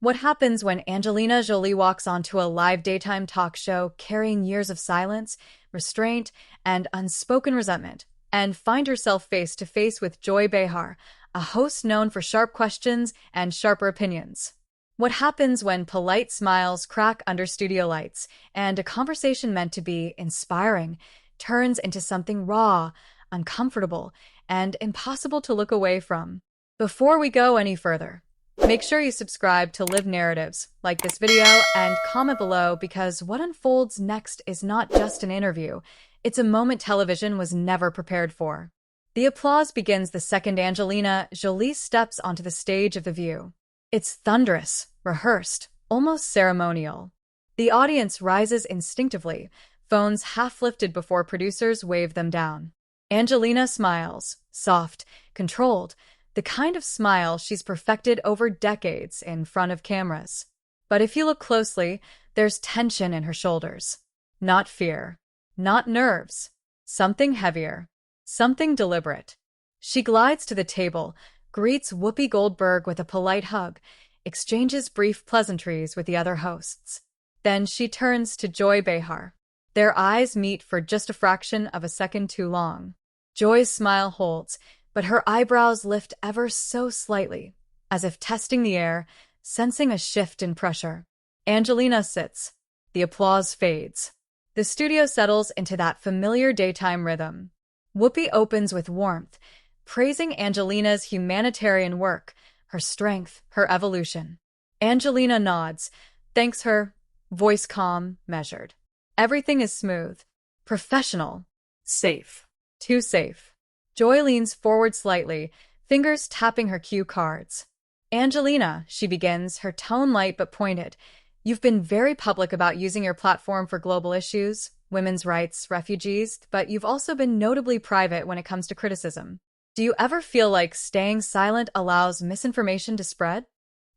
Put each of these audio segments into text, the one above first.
What happens when Angelina Jolie walks onto a live daytime talk show carrying years of silence, restraint, and unspoken resentment, and find herself face to face with Joy Behar, a host known for sharp questions and sharper opinions? What happens when polite smiles crack under studio lights and a conversation meant to be inspiring turns into something raw, uncomfortable, and impossible to look away from? Before we go any further, make sure you subscribe to Live Narratives, like this video, and comment below because what unfolds next is not just an interview, it's a moment television was never prepared for. The applause begins the second Angelina Jolie steps onto the stage of The View. It's thunderous, rehearsed, almost ceremonial. The audience rises instinctively, phones half lifted before producers wave them down. Angelina smiles, soft, controlled, the kind of smile she's perfected over decades in front of cameras. But if you look closely, there's tension in her shoulders. Not fear, not nerves, something heavier, something deliberate. She glides to the table, greets Whoopi Goldberg with a polite hug, exchanges brief pleasantries with the other hosts. Then she turns to Joy Behar. Their eyes meet for just a fraction of a second too long. Joy's smile holds, but her eyebrows lift ever so slightly, as if testing the air, sensing a shift in pressure. Angelina sits. The applause fades. The studio settles into that familiar daytime rhythm. Whoopi opens with warmth, praising Angelina's humanitarian work, her strength, her evolution. Angelina nods, thanks her, voice calm, measured. Everything is smooth, professional, safe. Too safe. Joy leans forward slightly, fingers tapping her cue cards. Angelina, she begins, her tone light but pointed. You've been very public about using your platform for global issues, women's rights, refugees, but you've also been notably private when it comes to criticism. Do you ever feel like staying silent allows misinformation to spread?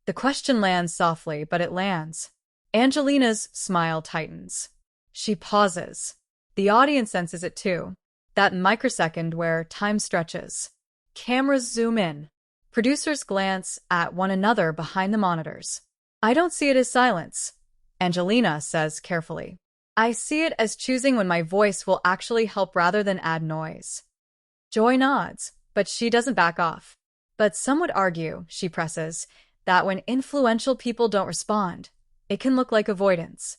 The question lands softly, but it lands. Angelina's smile tightens. She pauses. The audience senses it too. That microsecond where time stretches. Cameras zoom in. Producers glance at one another behind the monitors. I don't see it as silence, Angelina says carefully. I see it as choosing when my voice will actually help rather than add noise. Joy nods, but she doesn't back off. But some would argue, she presses, that when influential people don't respond, it can look like avoidance.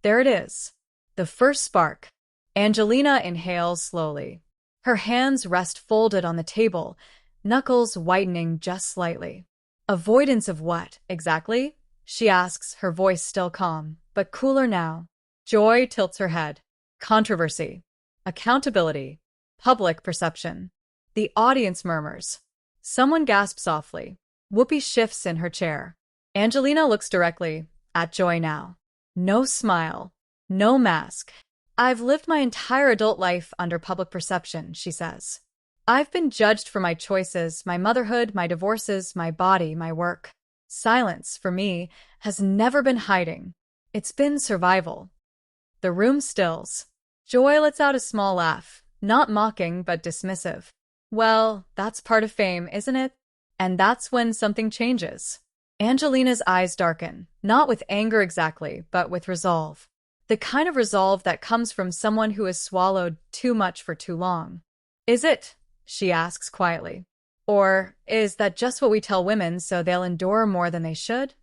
There it is. The first spark. Angelina inhales slowly. Her hands rest folded on the table, knuckles whitening just slightly. Avoidance of what, exactly? She asks, her voice still calm, but cooler now. Joy tilts her head. Controversy. Accountability. Public perception. The audience murmurs. Someone gasps softly. Whoopi shifts in her chair. Angelina looks directly at Joy now. No smile. No mask. I've lived my entire adult life under public perception, she says. I've been judged for my choices, my motherhood, my divorces, my body, my work. Silence, for me, has never been hiding. It's been survival. The room stills. Joy lets out a small laugh, not mocking but dismissive. Well, that's part of fame, isn't it? And that's when something changes. Angelina's eyes darken, not with anger exactly, but with resolve. The kind of resolve that comes from someone who has swallowed too much for too long. Is it? She asks quietly. Or is that just what we tell women so they'll endure more than they should?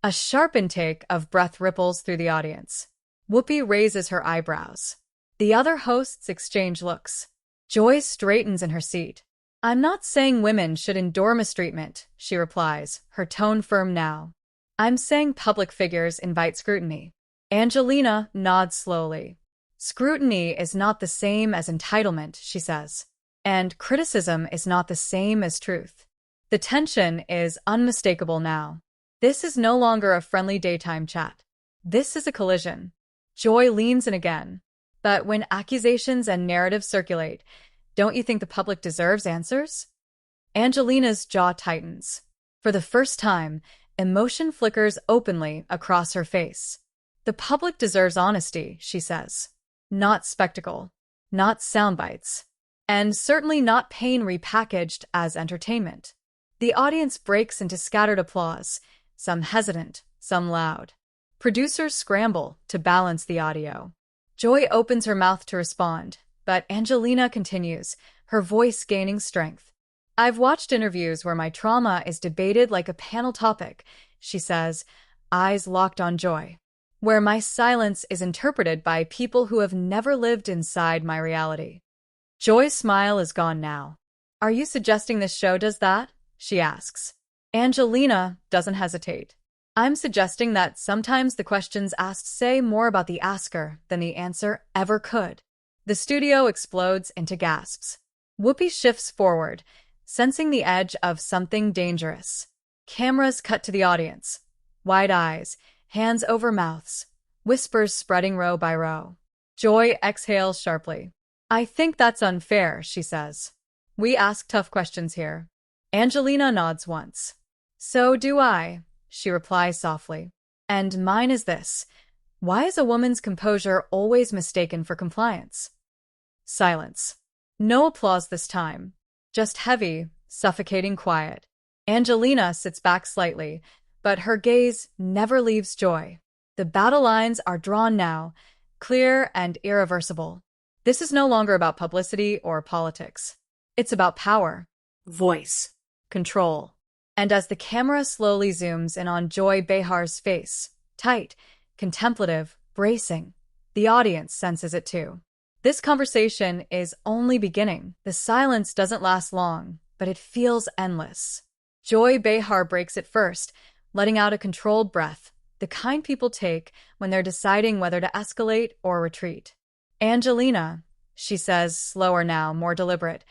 A sharp intake of breath ripples through the audience. Whoopi raises her eyebrows. The other hosts exchange looks. Joy straightens in her seat. I'm not saying women should endure mistreatment, she replies, her tone firm now. I'm saying public figures invite scrutiny. Angelina nods slowly. Scrutiny is not the same as entitlement, she says. And criticism is not the same as truth. The tension is unmistakable now. This is no longer a friendly daytime chat. This is a collision. Joy leans in again. But when accusations and narratives circulate, don't you think the public deserves answers? Angelina's jaw tightens. For the first time, emotion flickers openly across her face. The public deserves honesty, she says. Not spectacle. Not soundbites. And certainly not pain repackaged as entertainment. The audience breaks into scattered applause. some hesitant, some loud. Producers scramble to balance the audio. Joy opens her mouth to respond, but Angelina continues, her voice gaining strength. I've watched interviews where my trauma is debated like a panel topic, she says, eyes locked on Joy. Where my silence is interpreted by people who have never lived inside my reality. Joy's smile is gone now. Are you suggesting this show does that? She asks. Angelina doesn't hesitate. I'm suggesting that sometimes the questions asked say more about the asker than the answer ever could. The studio explodes into gasps. Whoopi shifts forward, sensing the edge of something dangerous. Cameras cut to the audience. Wide eyes, hands over mouths, whispers spreading row by row. Joy exhales sharply. I think that's unfair, she says. We ask tough questions here. Angelina nods once. So do I, she replies softly. And mine is this. Why is a woman's composure always mistaken for compliance? Silence. No applause this time. Just heavy, suffocating quiet. Angelina sits back slightly, but her gaze never leaves Joy. The battle lines are drawn now, clear and irreversible. This is no longer about publicity or politics. It's about power, voice, control. And as the camera slowly zooms in on Joy Behar's face, tight, contemplative, bracing, the audience senses it too. This conversation is only beginning. The silence doesn't last long, but it feels endless. Joy Behar breaks it first, letting out a controlled breath, the kind people take when they're deciding whether to escalate or retreat. Angelina, she says, slower now, more deliberate,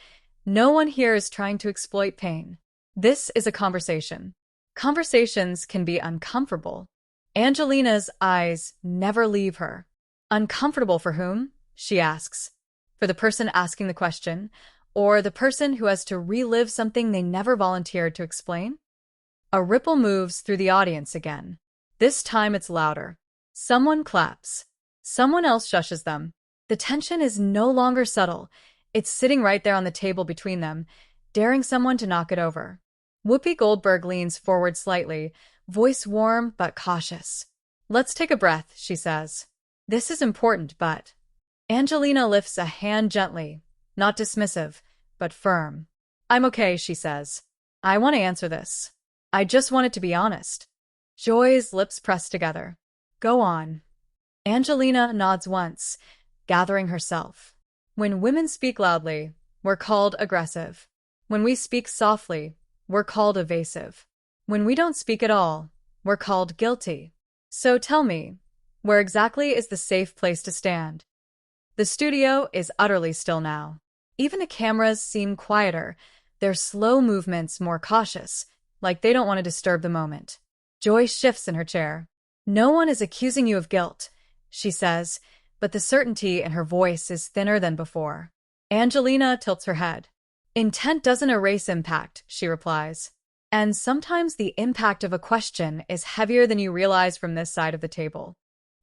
no one here is trying to exploit pain. This is a conversation. Conversations can be uncomfortable. Angelina's eyes never leave her. Uncomfortable for whom? She asks. For the person asking the question, or the person who has to relive something they never volunteered to explain? A ripple moves through the audience again. This time it's louder. Someone claps. Someone else shushes them. The tension is no longer subtle. It's sitting right there on the table between them, daring someone to knock it over. Whoopi Goldberg leans forward slightly, voice warm but cautious. Let's take a breath, she says. This is important, but... Angelina lifts a hand gently, not dismissive, but firm. I'm okay, she says. I want to answer this. I just want it to be honest. Joy's lips press together. Go on. Angelina nods once, gathering herself. When women speak loudly, we're called aggressive. When we speak softly, we're called evasive. When we don't speak at all, we're called guilty. So tell me, where exactly is the safe place to stand? The studio is utterly still now. Even the cameras seem quieter, their slow movements more cautious, like they don't want to disturb the moment. Joy shifts in her chair. No one is accusing you of guilt, she says, but the certainty in her voice is thinner than before. Angelina tilts her head. Intent doesn't erase impact, she replies. And sometimes the impact of a question is heavier than you realize from this side of the table.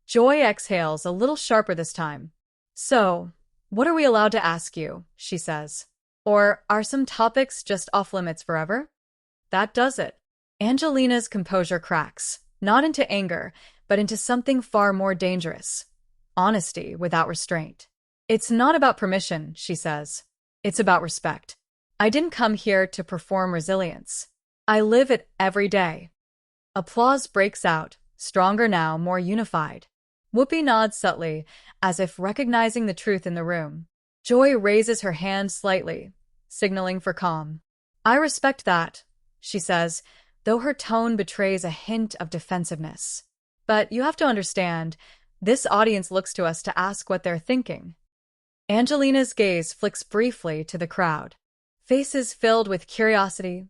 Joy exhales, a little sharper this time. So, what are we allowed to ask you? She says. Or are some topics just off limits forever? That does it. Angelina's composure cracks, not into anger, but into something far more dangerous. Honesty without restraint. It's not about permission, she says. It's about respect. I didn't come here to perform resilience. I live it every day. Applause breaks out, stronger now, more unified. Whoopi nods subtly, as if recognizing the truth in the room. Joy raises her hand slightly, signaling for calm. I respect that, she says, though her tone betrays a hint of defensiveness. But you have to understand, this audience looks to us to ask what they're thinking. Angelina's gaze flicks briefly to the crowd. Faces filled with curiosity,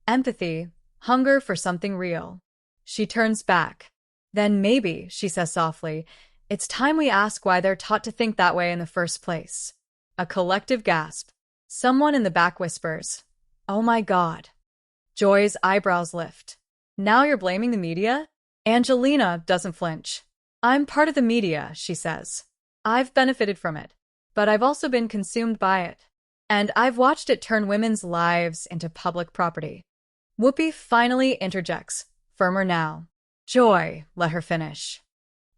empathy, hunger for something real. She turns back. Then maybe, she says softly, it's time we ask why they're taught to think that way in the first place. A collective gasp. Someone in the back whispers, "Oh my God." Joy's eyebrows lift. Now you're blaming the media? Angelina doesn't flinch. I'm part of the media, she says. I've benefited from it, but I've also been consumed by it. And I've watched it turn women's lives into public property. Whoopi finally interjects, firmer now. Joy, let her finish.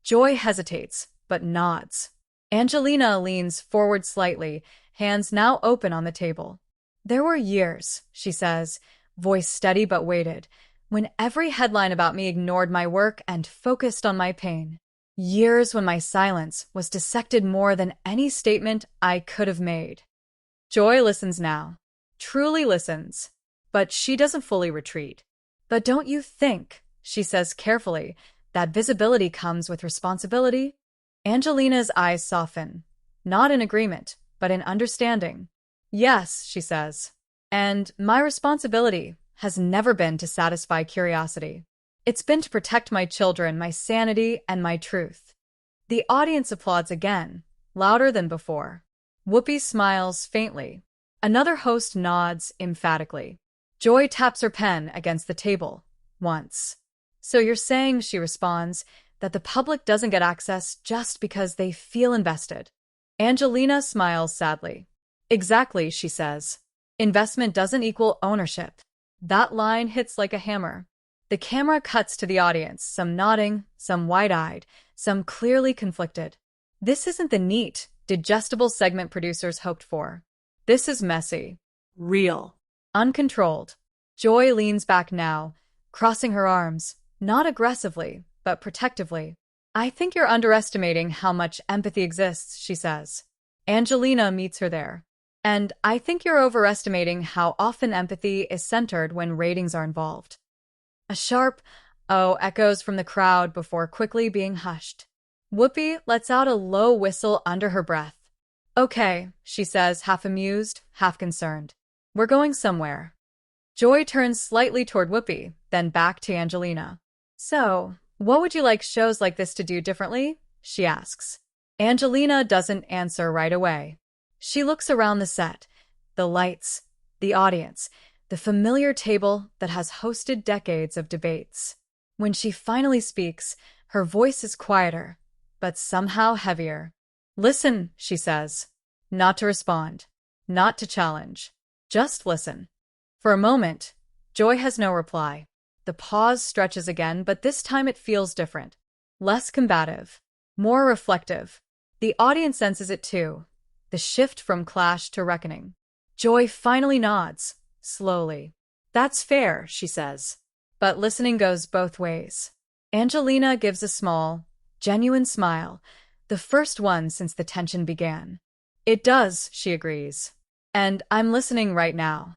Joy hesitates, but nods. Angelina leans forward slightly, hands now open on the table. There were years, she says, voice steady but weighted, when every headline about me ignored my work and focused on my pain. Years when my silence was dissected more than any statement I could have made. Joy listens now. Truly listens. But she doesn't fully retreat. But don't you think, she says carefully, that visibility comes with responsibility? Angelina's eyes soften. Not in agreement, but in understanding. Yes, she says. And my responsibility has never been to satisfy curiosity. It's been to protect my children, my sanity, and my truth. The audience applauds again, louder than before. Whoopi smiles faintly. Another host nods emphatically. Joy taps her pen against the table, once. So you're saying, she responds, that the public doesn't get access just because they feel invested. Angelina smiles sadly. Exactly, she says. Investment doesn't equal ownership. That line hits like a hammer. The camera cuts to the audience, some nodding, some wide-eyed, some clearly conflicted. This isn't the neat, digestible segment producers hoped for. This is messy. Real. Uncontrolled. Joy leans back now, crossing her arms, not aggressively, but protectively. I think you're underestimating how much empathy exists, she says. Angelina meets her there. And I think you're overestimating how often empathy is centered when ratings are involved. A sharp "oh" echoes from the crowd before quickly being hushed. Whoopi lets out a low whistle under her breath. Okay, she says, half amused, half concerned. We're going somewhere. Joy turns slightly toward Whoopi, then back to Angelina. So, what would you like shows like this to do differently? She asks. Angelina doesn't answer right away. She looks around the set, the lights, the audience, the familiar table that has hosted decades of debates. When she finally speaks, her voice is quieter, but somehow heavier. Listen, she says. Not to respond, not to challenge. Just listen. For a moment, Joy has no reply. The pause stretches again, but this time it feels different. Less combative, more reflective. The audience senses it too. The shift from clash to reckoning. Joy finally nods, slowly. That's fair, she says. But listening goes both ways. Angelina gives a small, genuine smile, the first one since the tension began. It does, she agrees. And I'm listening right now.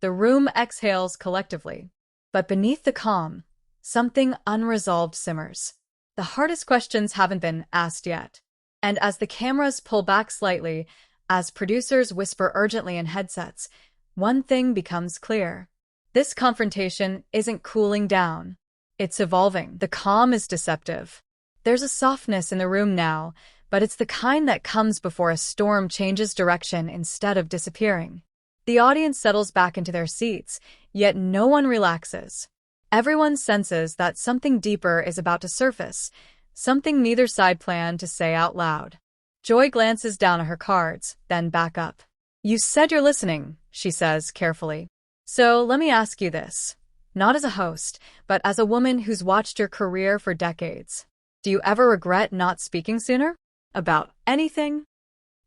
The room exhales collectively. But beneath the calm, something unresolved simmers. The hardest questions haven't been asked yet. And as the cameras pull back slightly, as producers whisper urgently in headsets, one thing becomes clear. This confrontation isn't cooling down. It's evolving. The calm is deceptive. There's a softness in the room now, but it's the kind that comes before a storm changes direction instead of disappearing. The audience settles back into their seats, yet no one relaxes. Everyone senses that something deeper is about to surface, something neither side planned to say out loud. Joy glances down at her cards, then back up. You said you're listening, she says carefully. So let me ask you this. Not as a host, but as a woman who's watched your career for decades. Do you ever regret not speaking sooner? About anything?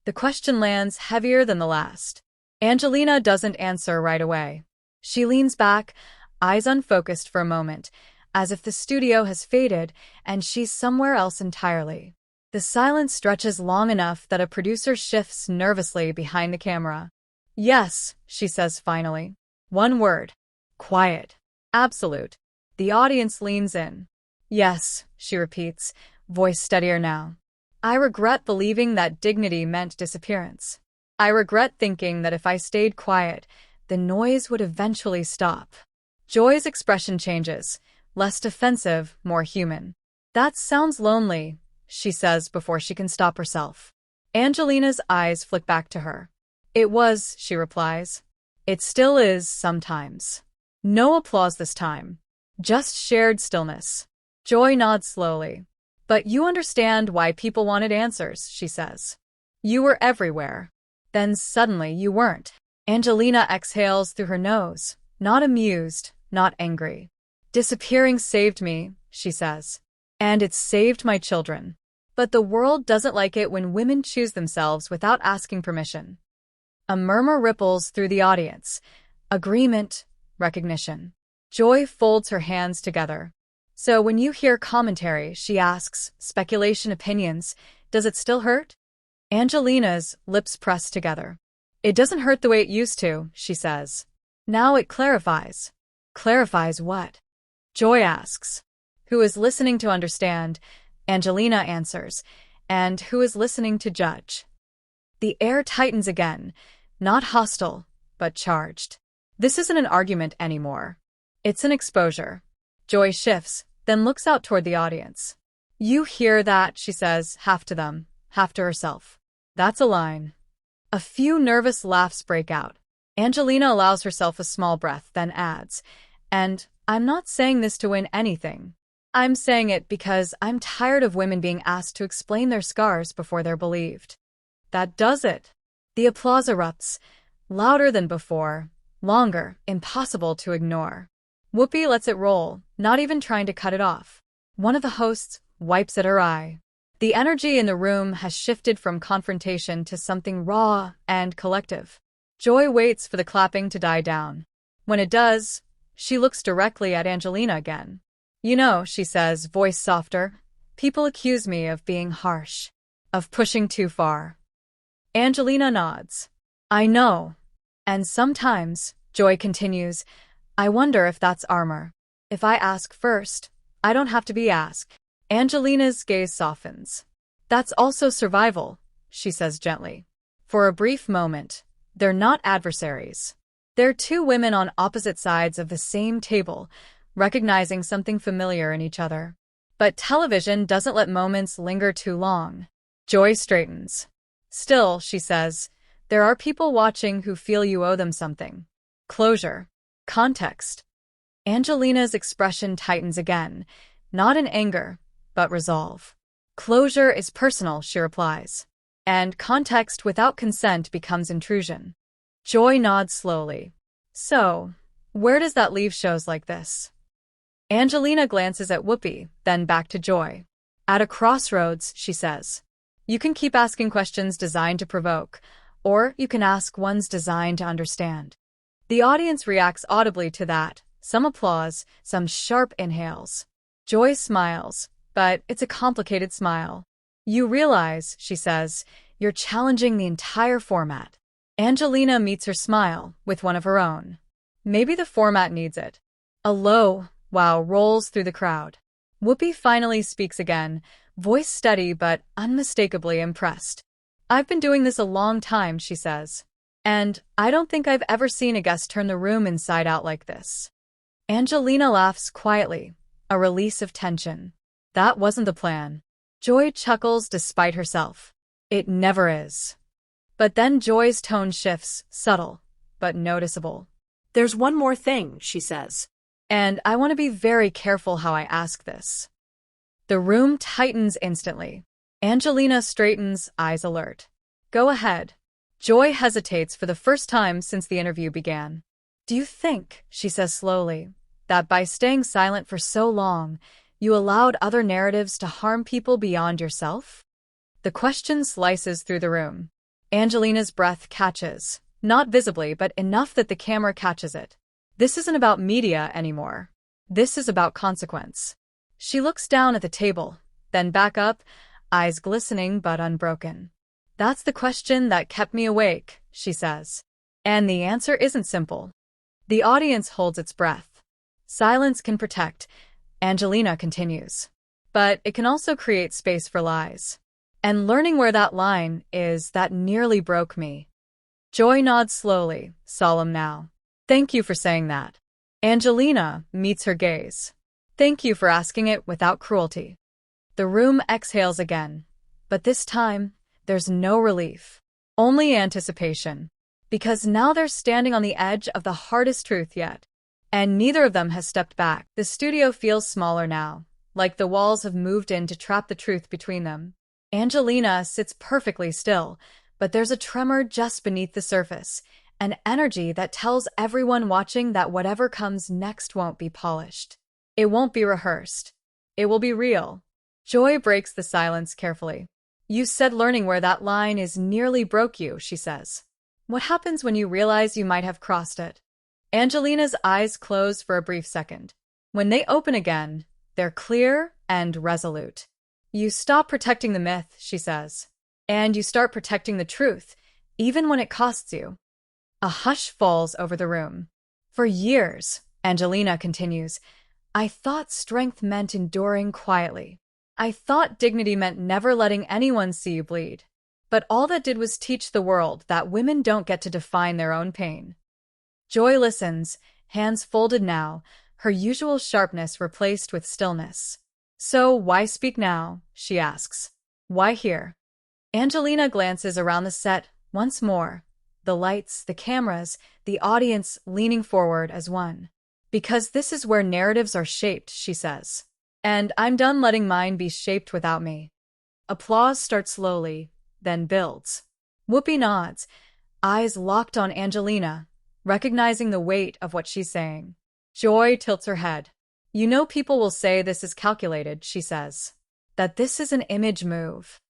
The question lands heavier than the last. Angelina doesn't answer right away. She leans back, eyes unfocused for a moment, as if the studio has faded and she's somewhere else entirely. The silence stretches long enough that a producer shifts nervously behind the camera. Yes, she says finally. One word. Quiet. Absolute. The audience leans in. Yes, she repeats, voice steadier now. I regret believing that dignity meant disappearance. I regret thinking that if I stayed quiet, the noise would eventually stop. Joy's expression changes, less defensive, more human. That sounds lonely, she says before she can stop herself. Angelina's eyes flick back to her. It was, she replies. It still is sometimes. No applause this time. Just shared stillness. Joy nods slowly. But you understand why people wanted answers, she says. You were everywhere. Then suddenly you weren't. Angelina exhales through her nose, not amused, not angry. Disappearing saved me, she says. And it saved my children. But the world doesn't like it when women choose themselves without asking permission. A murmur ripples through the audience. Agreement, recognition. Joy folds her hands together. So when you hear commentary, she asks, speculation, opinions, does it still hurt? Angelina's lips press together. It doesn't hurt the way it used to, she says. Now it clarifies. Clarifies what? Joy asks. Who is listening to understand? Angelina answers. And who is listening to judge? The air tightens again, not hostile, but charged. This isn't an argument anymore. It's an exposure. Joy shifts, then looks out toward the audience. You hear that, she says, half to them, half to herself. That's a line. A few nervous laughs break out. Angelina allows herself a small breath, then adds, and I'm not saying this to win anything. I'm saying it because I'm tired of women being asked to explain their scars before they're believed. That does it. The applause erupts, louder than before, longer, impossible to ignore. Whoopi lets it roll, not even trying to cut it off. One of the hosts wipes at her eye. The energy in the room has shifted from confrontation to something raw and collective. Joy waits for the clapping to die down. When it does, she looks directly at Angelina again. You know, she says, voice softer, people accuse me of being harsh, of pushing too far. Angelina nods. I know. And sometimes, Joy continues, I wonder if that's armor. If I ask first, I don't have to be asked. Angelina's gaze softens. That's also survival, she says gently. For a brief moment, they're not adversaries. They're two women on opposite sides of the same table, recognizing something familiar in each other. But television doesn't let moments linger too long. Joy straightens. Still, she says, there are people watching who feel you owe them something. Closure. Context. Angelina's expression tightens again, not in anger, but resolve. Closure is personal, she replies. And context without consent becomes intrusion. Joy nods slowly. So, where does that leave shows like this? Angelina glances at Whoopi, then back to Joy. At a crossroads, she says. You can keep asking questions designed to provoke, or you can ask ones designed to understand. The audience reacts audibly to that, some applause, some sharp inhales. Joy smiles, but it's a complicated smile. You realize, she says, you're challenging the entire format. Angelina meets her smile with one of her own. Maybe the format needs it. A low wow rolls through the crowd. Whoopi finally speaks again, voice steady but unmistakably impressed. I've been doing this a long time, she says. And I don't think I've ever seen a guest turn the room inside out like this. Angelina laughs quietly, a release of tension. That wasn't the plan. Joy chuckles despite herself. It never is. But then Joy's tone shifts, subtle, but noticeable. There's one more thing, she says. And I want to be very careful how I ask this. The room tightens instantly. Angelina straightens, eyes alert. Go ahead. Joy hesitates for the first time since the interview began. Do you think, she says slowly, that by staying silent for so long, you allowed other narratives to harm people beyond yourself? The question slices through the room. Angelina's breath catches, not visibly, but enough that the camera catches it. This isn't about media anymore. This is about consequence. She looks down at the table, then back up, eyes glistening but unbroken. That's the question that kept me awake, she says. And the answer isn't simple. The audience holds its breath. Silence can protect, Angelina continues. But it can also create space for lies. And learning where that line is, that nearly broke me. Joy nods slowly, solemn now. Thank you for saying that. Angelina meets her gaze. Thank you for asking it without cruelty. The room exhales again. But this time, there's no relief. Only anticipation. Because now they're standing on the edge of the hardest truth yet. And neither of them has stepped back. The studio feels smaller now, like the walls have moved in to trap the truth between them. Angelina sits perfectly still, but there's a tremor just beneath the surface, an energy that tells everyone watching that whatever comes next won't be polished. It won't be rehearsed. It will be real. Joy breaks the silence carefully. You said learning where that line is nearly broke you, she says. What happens when you realize you might have crossed it? Angelina's eyes close for a brief second. When they open again, they're clear and resolute. You stop protecting the myth, she says, and you start protecting the truth, even when it costs you. A hush falls over the room. For years, Angelina continues, I thought strength meant enduring quietly. I thought dignity meant never letting anyone see you bleed. But all that did was teach the world that women don't get to define their own pain. Joy listens, hands folded now, her usual sharpness replaced with stillness. So why speak now? She asks. Why here? Angelina glances around the set once more. The lights, the cameras, the audience leaning forward as one. Because this is where narratives are shaped, she says. And I'm done letting mine be shaped without me. Applause starts slowly, then builds. Whoopi nods, eyes locked on Angelina, recognizing the weight of what she's saying. Joy tilts her head. You know people will say this is calculated, she says. That this is an image move.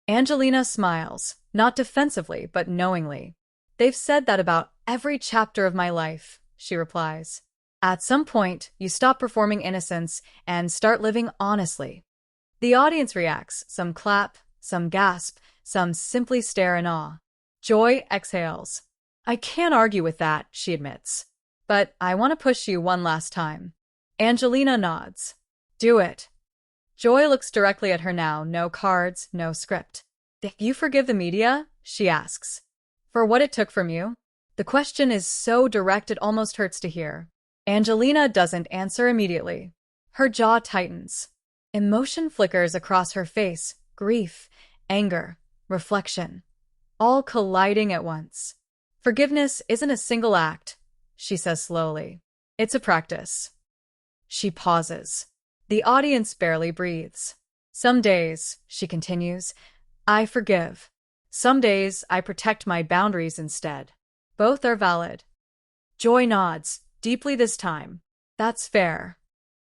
Angelina smiles, not defensively, but knowingly. They've said that about every chapter of my life, she replies. At some point, you stop performing innocence and start living honestly. The audience reacts, some clap, some gasp, some simply stare in awe. Joy exhales. I can't argue with that, she admits. But I want to push you one last time. Angelina nods. Do it. Joy looks directly at her now, no cards, no script. Do you forgive the media? She asks. For what it took from you? The question is so direct it almost hurts to hear. Angelina doesn't answer immediately. Her jaw tightens. Emotion flickers across her face, grief, anger, reflection, all colliding at once. Forgiveness isn't a single act, she says slowly. It's a practice. She pauses. The audience barely breathes. Some days, she continues, I forgive. Some days, I protect my boundaries instead. Both are valid. Joy nods, deeply this time. That's fair.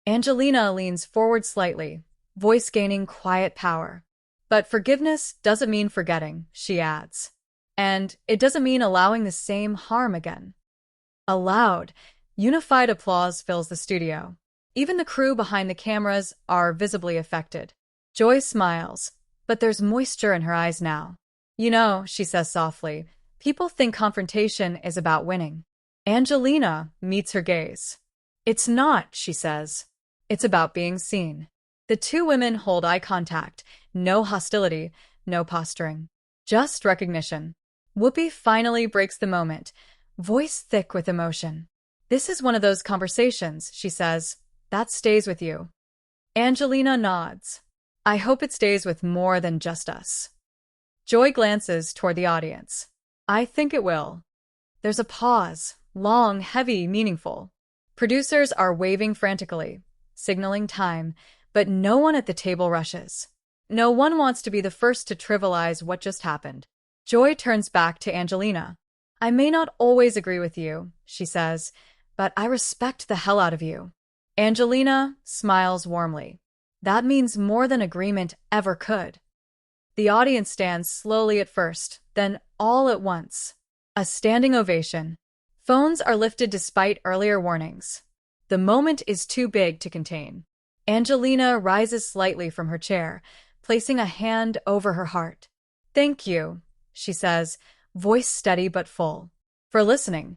Angelina leans forward slightly, voice gaining quiet power. But forgiveness doesn't mean forgetting, she adds. And it doesn't mean allowing the same harm again. A loud, unified applause fills the studio. Even the crew behind the cameras are visibly affected. Joy smiles, but there's moisture in her eyes now. You know, she says softly, people think confrontation is about winning. Angelina meets her gaze. It's not, she says. It's about being seen. The two women hold eye contact. No hostility, no posturing. Just recognition. Whoopi finally breaks the moment, voice thick with emotion. This is one of those conversations, she says, that stays with you. Angelina nods. I hope it stays with more than just us. Joy glances toward the audience. I think it will. There's a pause, long, heavy, meaningful. Producers are waving frantically, signaling time, but no one at the table rushes. No one wants to be the first to trivialize what just happened. Joy turns back to Angelina. I may not always agree with you, she says, but I respect the hell out of you. Angelina smiles warmly. That means more than agreement ever could. The audience stands slowly at first, then all at once. A standing ovation. Phones are lifted despite earlier warnings. The moment is too big to contain. Angelina rises slightly from her chair, placing a hand over her heart. Thank you, she says, voice steady but full, for listening.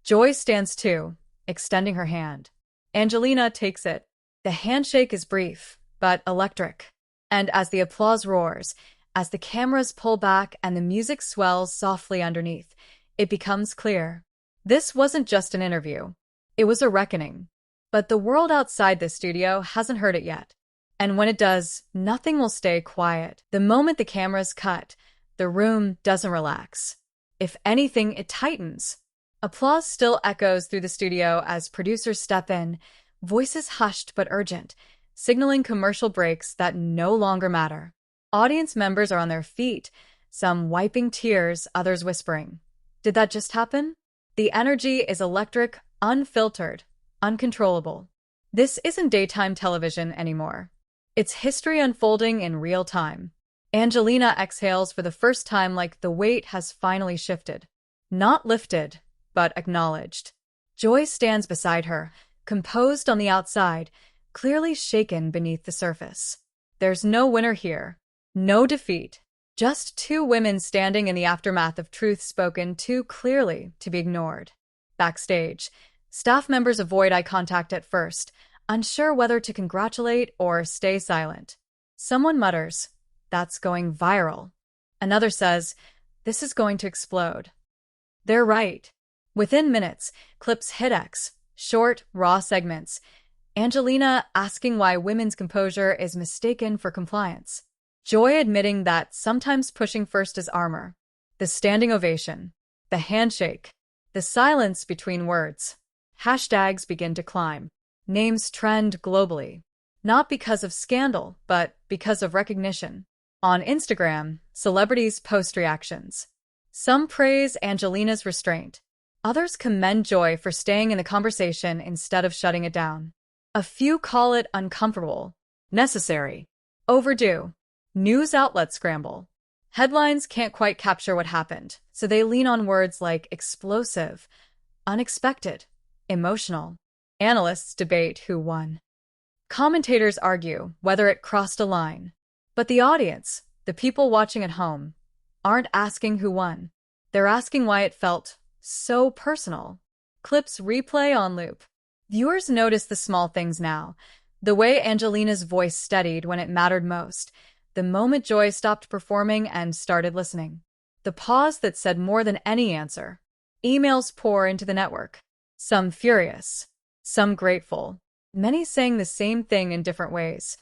Joy stands too, extending her hand. Angelina takes it. The handshake is brief, but electric. And as the applause roars, as the cameras pull back and the music swells softly underneath, it becomes clear. This wasn't just an interview. It was a reckoning. But the world outside the studio hasn't heard it yet. And when it does, nothing will stay quiet. The moment the cameras cut, the room doesn't relax. If anything, it tightens. Applause still echoes through the studio as producers step in, voices hushed but urgent, signaling commercial breaks that no longer matter. Audience members are on their feet, some wiping tears, others whispering. Did that just happen? The energy is electric, unfiltered, uncontrollable. This isn't daytime television anymore. It's history unfolding in real time. Angelina exhales for the first time like the weight has finally shifted. Not lifted, but acknowledged. Joy stands beside her, composed on the outside, clearly shaken beneath the surface. There's no winner here. No defeat. Just two women standing in the aftermath of truth spoken too clearly to be ignored. Backstage, staff members avoid eye contact at first, unsure whether to congratulate or stay silent. Someone mutters, "That's going viral." Another says, "This is going to explode." They're right. Within minutes, clips hit X, short, raw segments. Angelina asking why women's composure is mistaken for compliance. Joy admitting that sometimes pushing first is armor. The standing ovation. The handshake. The silence between words. Hashtags begin to climb. Names trend globally. Not because of scandal, but because of recognition. On Instagram, celebrities post reactions. Some praise Angelina's restraint. Others commend Joy for staying in the conversation instead of shutting it down. A few call it uncomfortable, necessary, overdue. News outlets scramble. Headlines can't quite capture what happened, so they lean on words like explosive, unexpected, emotional. Analysts debate who won. Commentators argue whether it crossed a line. But the audience, the people watching at home, aren't asking who won. They're asking why it felt so personal. Clips replay on loop. Viewers notice the small things now. The way Angelina's voice steadied when it mattered most. The moment Joy stopped performing and started listening. The pause that said more than any answer. Emails pour into the network. Some furious. Some grateful. Many saying the same thing in different ways.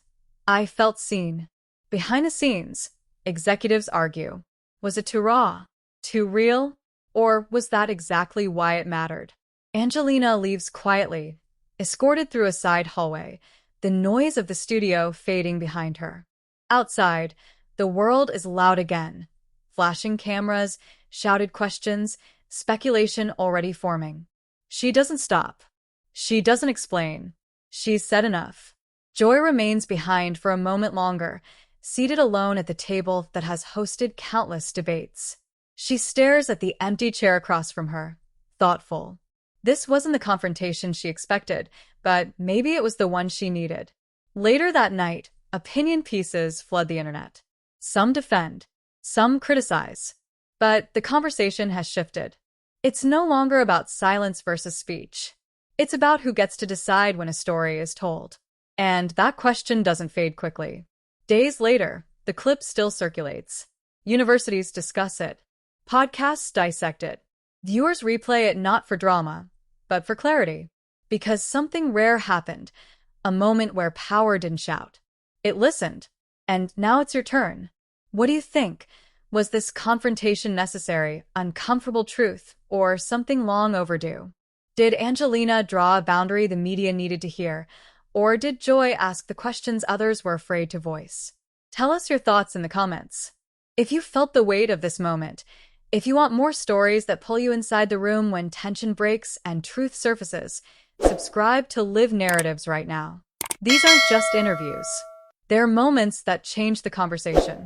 I felt seen. Behind the scenes, executives argue. Was it too raw? Too real? Or was that exactly why it mattered? Angelina leaves quietly, escorted through a side hallway, the noise of the studio fading behind her. Outside, the world is loud again. Flashing cameras, shouted questions, speculation already forming. She doesn't stop. She doesn't explain. She's said enough. Joy remains behind for a moment longer, seated alone at the table that has hosted countless debates. She stares at the empty chair across from her, thoughtful. This wasn't the confrontation she expected, but maybe it was the one she needed. Later that night, opinion pieces flood the internet. Some defend, some criticize. But the conversation has shifted. It's no longer about silence versus speech. It's about who gets to decide when a story is told. And that question doesn't fade quickly. Days later, the clip still circulates. Universities discuss it. Podcasts dissect it. Viewers replay it not for drama, but for clarity. Because something rare happened, a moment where power didn't shout. It listened. And now it's your turn. What do you think? Was this confrontation necessary, uncomfortable truth, or something long overdue? Did Angelina draw a boundary the media needed to hear, or did Joy ask the questions others were afraid to voice? Tell us your thoughts in the comments. If you felt the weight of this moment, if you want more stories that pull you inside the room when tension breaks and truth surfaces, subscribe to Live Narratives right now. These aren't just interviews. They're moments that change the conversation.